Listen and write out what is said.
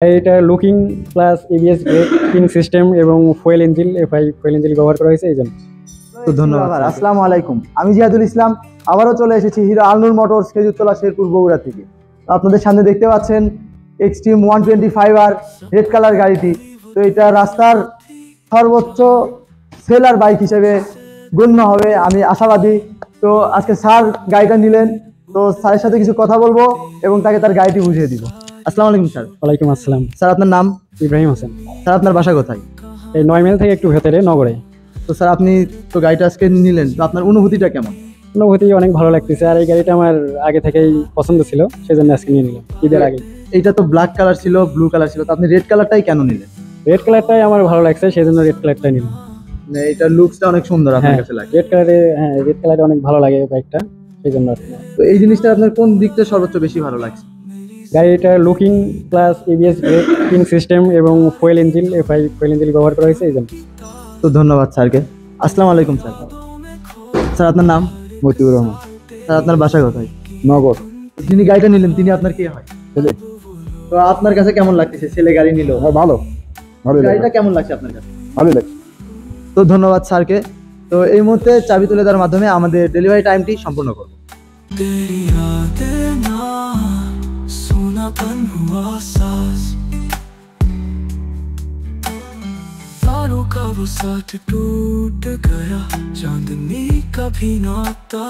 এটা looking plus ABS braking system এবং fuel engine FI fuel engine ব্যবহার করা হয়েছে এই জন্য। তো ধন্যবাদ। আসসালামু আলাইকুম, আমি জিয়াদুল ইসলাম। আবারও চলে এসেছি হিরো আলনুর মোটরস খেজুরতলা শেরপুর বগুড়া থেকে। আপনাদের সামনে দেখতে পাচ্ছেন এক্সট্রিম 125R রেড কালার গাড়িটি। তো এটা রাস্তার সর্বোচ্চ সেলার বাইক হিসেবে গণ্য হবে, আমি আশাবাদী। তো আজকে স্যার গাড়িটা নিলেন, তো স্যারের সাথে কিছু কথা বলবো এবং তাকে তার গাড়িটি বুঝিয়ে দিব। আসসালামু আলাইকুম স্যার। ওয়ালাইকুম আসসালাম। স্যার আপনার নাম? ইব্রাহিম হোসেন। স্যার আপনার বাসা কোথায়? এই 9 মাইল থেকে একটু ভেতরে নগরে। তো স্যার আপনি তো গাড়িটা আজকে নিলেন, তো আপনার অনুভূতিটা কেমন? অনুভূতি অনেক ভালো লাগতেছে, আর এই গাড়িটা আমার আগে থেকেই পছন্দ ছিল, সেই জন্য আজকে নিয়ে নিলাম ঈদের আগে। এইটা তো ব্ল্যাক কালার ছিল, ব্লু কালার ছিল, তো আপনি রেড কালারটাই কেন নিলেন? রেড কালারটাই আমার ভালো লাগছে, সেই জন্য রেড কালারটাই নিলাম। মানে এটা লুকসটা অনেক সুন্দর আপনার কাছে লাগে? রেড কালারে, হ্যাঁ রেড কালারে অনেক ভালো লাগে বাইকটা, সেই জন্য। তো এই জিনিসটা আপনার কোন দিকটা সর্বোচ্চ বেশি ভালো লাগছে? গাড়িটা looking plus ABS braking system এবং fuel engine FI fuel engine ব্যবহার করা হয়েছে এই জন্য। তো ধন্যবাদ স্যারকে। আসসালামু আলাইকুম স্যার। স্যার আপনার নাম? মতিউর রহমান। স্যার আপনার বাসা কোথায়? নগর। যিনি গাড়িটা নিলেন তিনি আপনার কে হয়? ছেলে। তো আপনার কাছে কেমন লাগতেছে? ছেলে গাড়ি নিল, ভালো ভালো গাড়িটা কেমন লাগছে আপনার কাছে? ভালো লাগছে। তো ধন্যবাদ স্যারকে। তো এই মুহূর্তে চাবি তুলে দেওয়ার মাধ্যমে আমাদের ডেলিভারি টাইমটি সম্পূর্ণ করব। तारों का वो साथ टूट गया, चांदनी का भी नाता।